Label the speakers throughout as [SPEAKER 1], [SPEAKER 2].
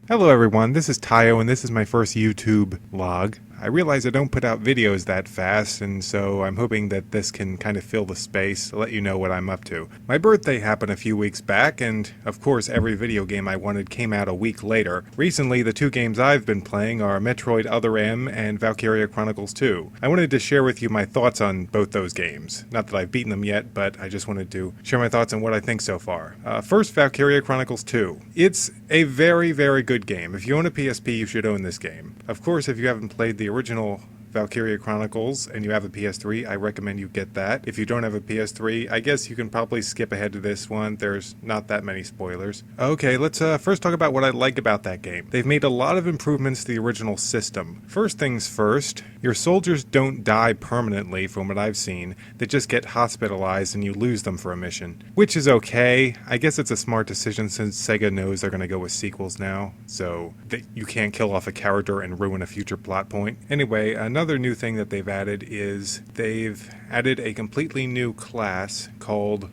[SPEAKER 1] Hello everyone, this is Tayo and this is my first YouTube vlog. I realize I don't put out videos that fast, and so I'm hoping that this can kind of fill the space to let you know what I'm up to. My birthday happened a few weeks back, and of course every video game I wanted came out a week later. Recently, the two games I've been playing are Metroid Other M and Valkyria Chronicles 2. I wanted to share with you my thoughts on both those games. Not that I've beaten them yet, but I just wanted to share my thoughts on what I think so far. First, Valkyria Chronicles 2. It's a very, very good game. If you own a PSP, you should own this game. Of course, if you haven't played the original Valkyria Chronicles and you have a PS3, I recommend you get that. If you don't have a PS3, I guess you can probably skip ahead to this one. There's not that many spoilers. Okay, let's first talk about what I like about that game. They've made a lot of improvements to the original system. First things first, your soldiers don't die permanently from what I've seen. They just get hospitalized and you lose them for a mission. Which is okay. I guess it's a smart decision since Sega knows they're going to go with sequels now, so that you can't kill off a character and ruin a future plot point. Anyway, another new thing that they've added is they've added a completely new class called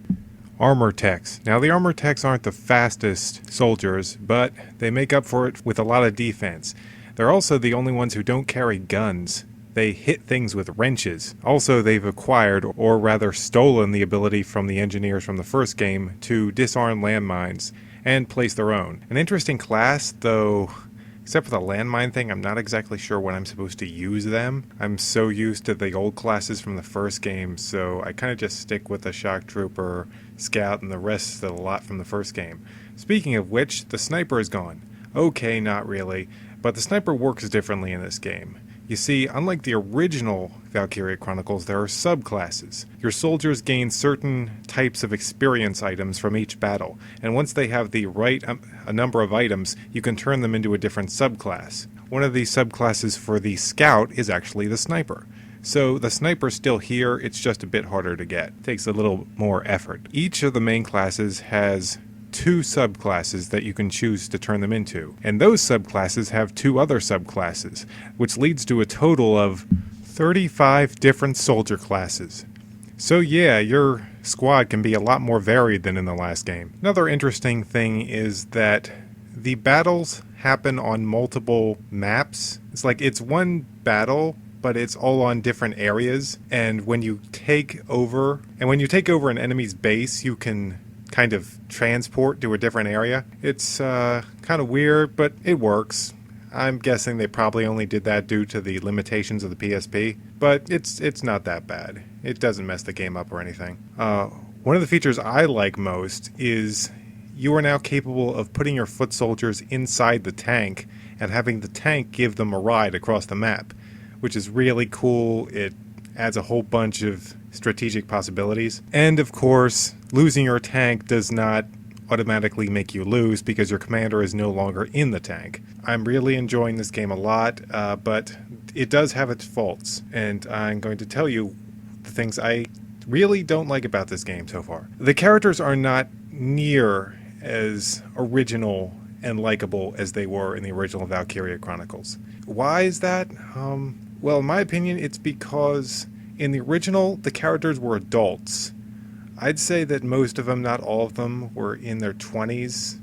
[SPEAKER 1] Armor Techs. Now, the Armor Techs aren't the fastest soldiers, but they make up for it with a lot of defense. They're also the only ones who don't carry guns. They hit things with wrenches. Also, they've acquired, or rather stolen, the ability from the engineers from the first game to disarm landmines and place their own. An interesting class, though. Except for the landmine thing, I'm not exactly sure when I'm supposed to use them. I'm so used to the old classes from the first game, so I kind of just stick with the Shock Trooper, Scout, and the rest of the lot from the first game. Speaking of which, the sniper is gone. Okay, not really, but the sniper works differently in this game. You see, unlike the original Valkyria Chronicles, there are subclasses. Your soldiers gain certain types of experience items from each battle, and once they have the right a number of items, you can turn them into a different subclass. One of these subclasses for the scout is actually the sniper. So the sniper's still here, it's just a bit harder to get. It takes a little more effort. Each of the main classes has two subclasses that you can choose to turn them into, and those subclasses have two other subclasses, which leads to a total of 35 different soldier classes. So yeah, your squad can be a lot more varied than in the last game. Another interesting thing is that the battles happen on multiple maps. It's like it's one battle, but it's all on different areas, and when you take over an enemy's base, you can kind of transport to a different area. It's kind of weird, but it works. I'm guessing they probably only did that due to the limitations of the PSP, but it's not that bad. It doesn't mess the game up or anything. One of the features I like most is you are now capable of putting your foot soldiers inside the tank and having the tank give them a ride across the map, which is really cool. It adds a whole bunch of strategic possibilities. And of course, losing your tank does not automatically make you lose because your commander is no longer in the tank. I'm really enjoying this game a lot, but it does have its faults, and I'm going to tell you the things I really don't like about this game so far. The characters are not near as original and likable as they were in the original Valkyria Chronicles. Why is that? Well, in my opinion, it's because in the original, the characters were adults. I'd say that most of them, not all of them, were in their 20s,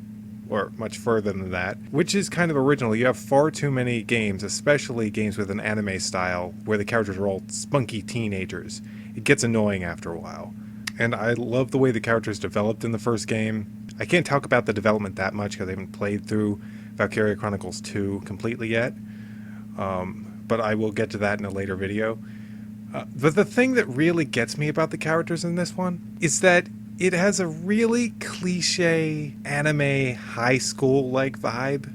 [SPEAKER 1] or much further than that, which is kind of original. You have far too many games, especially games with an anime style, where the characters are all spunky teenagers. It gets annoying after a while. And I love the way the characters developed in the first game. I can't talk about the development that much because I haven't played through Valkyria Chronicles 2 completely yet, but I will get to that in a later video. But the thing that really gets me about the characters in this one is that it has a really cliche anime high school-like vibe,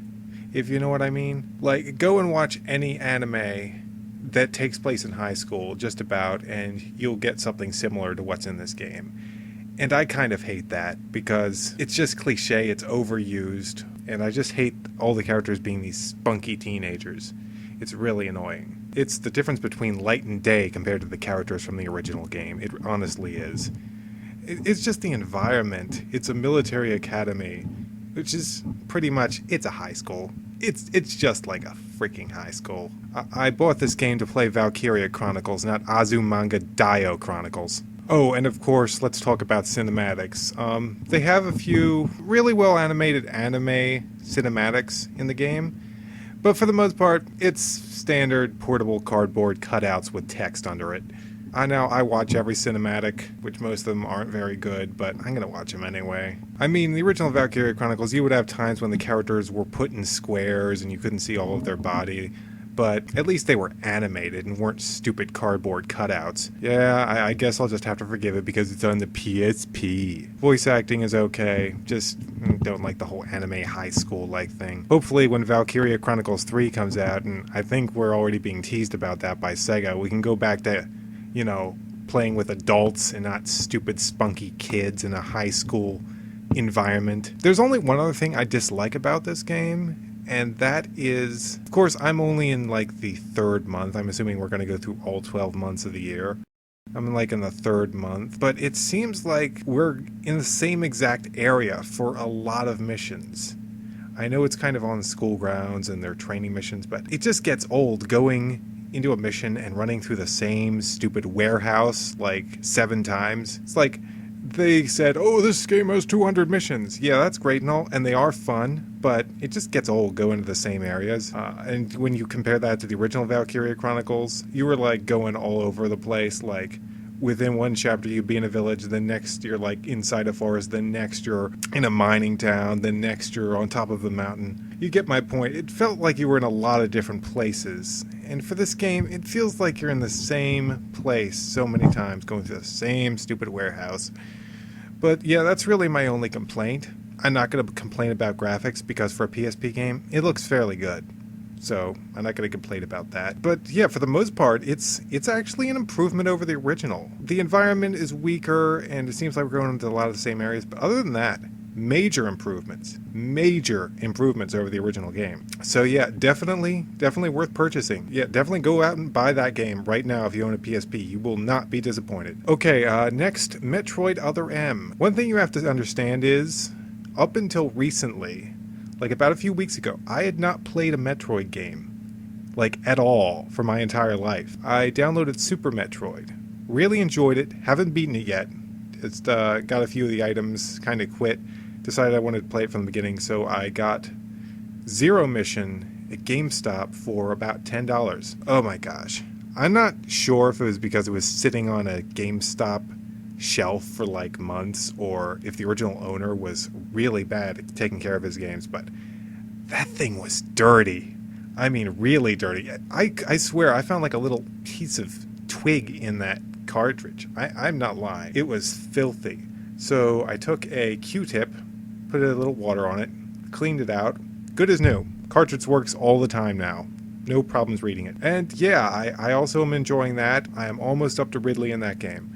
[SPEAKER 1] if you know what I mean. Like, go and watch any anime that takes place in high school, just about, and you'll get something similar to what's in this game. And I kind of hate that, because it's just cliche, it's overused, and I just hate all the characters being these spunky teenagers. It's really annoying. It's the difference between light and day compared to the characters from the original game. It honestly is. It's just the environment. It's a military academy, which is pretty much, it's a high school. It's just like a freaking high school. I bought this game to play Valkyria Chronicles, not Azumanga Daioh Chronicles. Oh, and of course, let's talk about cinematics. They have a few really well animated anime cinematics in the game, but for the most part, it's standard portable cardboard cutouts with text under it. I know I watch every cinematic, which most of them aren't very good, but I'm gonna watch them anyway. I mean, the original Valkyria Chronicles, you would have times when the characters were put in squares and you couldn't see all of their body, but at least they were animated and weren't stupid cardboard cutouts. Yeah, I guess I'll just have to forgive it because it's on the PSP. Voice acting is okay, just don't like the whole anime high school-like thing. Hopefully when Valkyria Chronicles 3 comes out, and I think we're already being teased about that by Sega, we can go back to, you know, playing with adults and not stupid spunky kids in a high school environment. There's only one other thing I dislike about this game, and that is, of course, I'm only in like the third month. I'm assuming we're going to go through all 12 months of the year. I'm like in the third month, but it seems like we're in the same exact area for a lot of missions. I know it's kind of on school grounds and they're training missions, but it just gets old going into a mission and running through the same stupid warehouse like 7 times. It's like they said, oh, this game has 200 missions. Yeah, that's great and all, and they are fun, but it just gets old going to the same areas. And when you compare that to the original Valkyria Chronicles, you were like going all over the place. Like within one chapter you'd be in a village, the next you're like inside a forest, the next you're in a mining town, the next you're on top of a mountain. You get my point. It felt like you were in a lot of different places. And for this game, it feels like you're in the same place so many times, going through the same stupid warehouse. But yeah, that's really my only complaint. I'm not going to complain about graphics because for a PSP game, it looks fairly good. So I'm not going to complain about that. But yeah, for the most part, it's actually an improvement over the original. The environment is weaker and it seems like we're going into a lot of the same areas. But other than that, major improvements over the original game. So yeah, definitely worth purchasing. Yeah, definitely go out and buy that game right now if you own a PSP. You will not be disappointed. Okay, next, Metroid Other M. One thing you have to understand is, up until recently, like about a few weeks ago, I had not played a Metroid game, like at all, for my entire life. I downloaded Super Metroid, really enjoyed it, haven't beaten it yet. It's got a few of the items, kind of quit. Decided I wanted to play it from the beginning, so I got Zero Mission at GameStop for about $10. Oh my gosh. I'm not sure if it was because it was sitting on a GameStop shelf for like months, or if the original owner was really bad at taking care of his games, but that thing was dirty. I mean, really dirty. I swear, I found like a little piece of twig in that cartridge. I'm not lying. It was filthy. So I took a Q-tip, put a little water on it, cleaned it out. Good as new. Cartridge works all the time now. No problems reading it. And yeah, I also am enjoying that. I am almost up to Ridley in that game.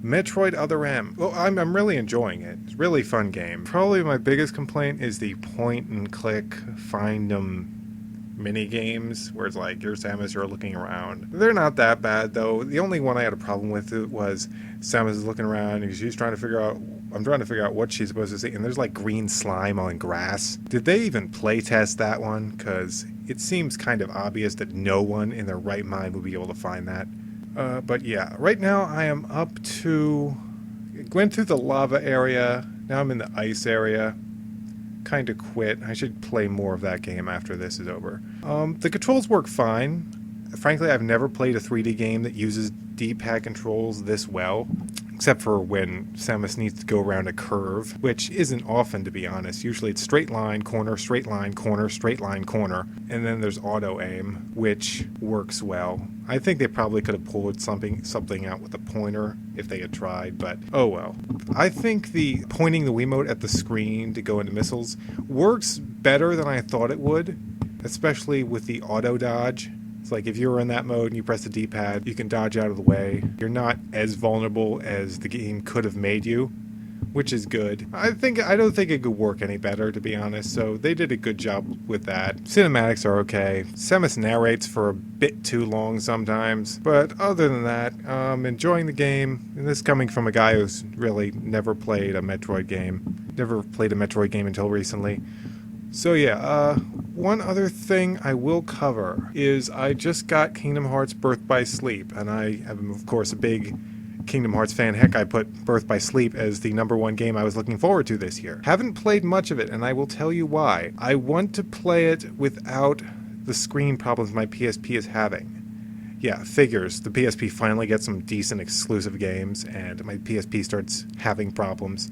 [SPEAKER 1] Metroid Other M. Well, I'm really enjoying it. It's a really fun game. Probably my biggest complaint is the point and click find 'em mini games where it's like you're Samus, you're looking around. They're not that bad though. The only one I had a problem with it was Samus is looking around and she's trying to figure out, I'm trying to figure out what she's supposed to see, and there's like green slime on grass. Did they even play test that one? Because it seems kind of obvious that no one in their right mind would be able to find that. But yeah, right now I am up to, went through the lava area, now I'm in the ice area. Kind of quit. I should play more of that game after this is over. The controls work fine. Frankly, I've never played a 3D game that uses D-pad controls this well, except for when Samus needs to go around a curve, which isn't often, to be honest. Usually it's straight line, corner, straight line, corner, straight line, corner, and then there's auto aim, which works well. I think they probably could have pulled something out with a pointer if they had tried, but oh well. I think the pointing the Wiimote at the screen to go into missiles works better than I thought it would, especially with the auto dodge. It's like if you're in that mode and you press the D-pad, you can dodge out of the way. You're not as vulnerable as the game could have made you, which is good. I don't think it could work any better, to be honest, so they did a good job with that. Cinematics are okay. Samus narrates for a bit too long sometimes, but other than that, enjoying the game, and this coming from a guy who's really never played a Metroid game. Never played a Metroid game until recently. So yeah, one other thing I will cover is I just got Kingdom Hearts Birth by Sleep, and I am, of course, a big Kingdom Hearts fan. Heck, I put Birth by Sleep as the #1 game I was looking forward to this year. Haven't played much of it, and I will tell you why. I want to play it without the screen problems my PSP is having. Yeah, figures. The PSP finally gets some decent exclusive games, and my PSP starts having problems.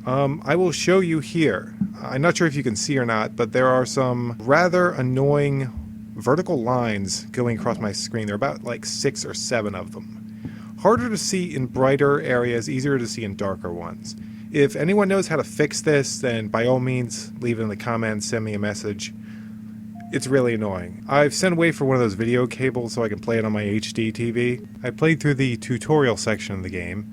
[SPEAKER 1] I will show you here. I'm not sure if you can see or not, but there are some rather annoying vertical lines going across my screen. There are about like 6 or 7 of them. Harder to see in brighter areas, easier to see in darker ones. If anyone knows how to fix this, then by all means leave it in the comments, send me a message. It's really annoying. I've sent away for one of those video cables so I can play it on my HD TV. I played through the tutorial section of the game.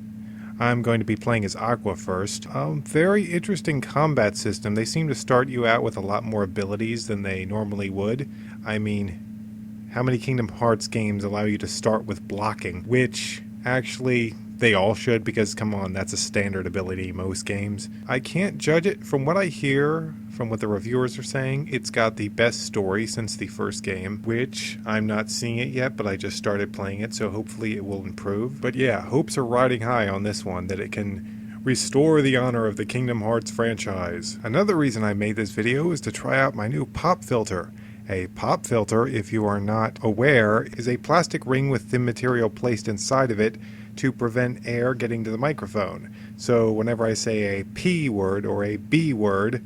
[SPEAKER 1] I'm going to be playing as Aqua first. Very interesting combat system. They seem to start you out with a lot more abilities than they normally would. I mean, how many Kingdom Hearts games allow you to start with blocking? Which, actually, they all should, because come on, that's a standard ability in most games. I can't judge it. From what I hear, from what the reviewers are saying, it's got the best story since the first game, which I'm not seeing it yet, but I just started playing it, so hopefully it will improve. But yeah, hopes are riding high on this one, that it can restore the honor of the Kingdom Hearts franchise. Another reason I made this video is to try out my new pop filter. A pop filter, if you are not aware, is a plastic ring with thin material placed inside of it to prevent air getting to the microphone. So whenever I say a P word or a B word,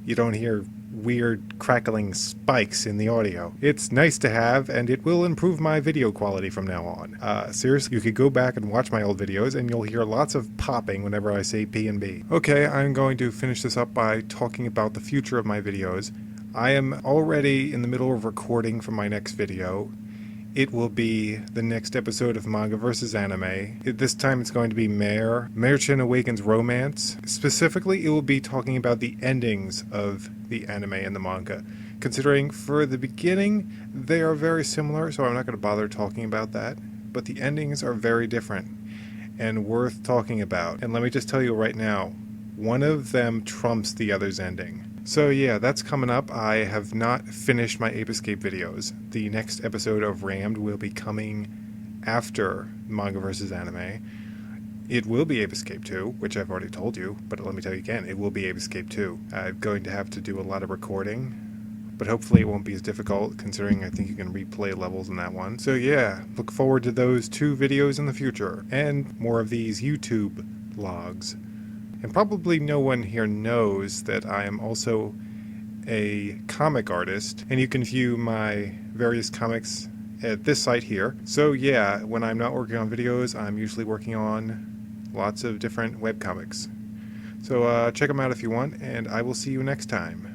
[SPEAKER 1] you don't hear weird crackling spikes in the audio. It's nice to have, and it will improve my video quality from now on. Seriously, you could go back and watch my old videos and you'll hear lots of popping whenever I say P and B. Okay, I'm going to finish this up by talking about the future of my videos. I am already in the middle of recording for my next video. It will be the next episode of Manga vs. Anime. This time it's going to be Mare-chan Awakens Romance. Specifically, it will be talking about the endings of the anime and the manga. Considering for the beginning, they are very similar, so I'm not going to bother talking about that. But the endings are very different and worth talking about. And let me just tell you right now, one of them trumps the other's ending. So yeah, that's coming up. I have not finished my Ape Escape videos. The next episode of Rammed will be coming after Manga vs. Anime. It will be Ape Escape 2, which I've already told you, but let me tell you again, it will be Ape Escape 2. I'm going to have to do a lot of recording, but hopefully it won't be as difficult, considering I think you can replay levels in that one. So yeah, look forward to those 2 videos in the future, and more of these YouTube vlogs. And probably no one here knows that I am also a comic artist, and you can view my various comics at this site here. So yeah, when I'm not working on videos, I'm usually working on lots of different webcomics. So check them out if you want, and I will see you next time.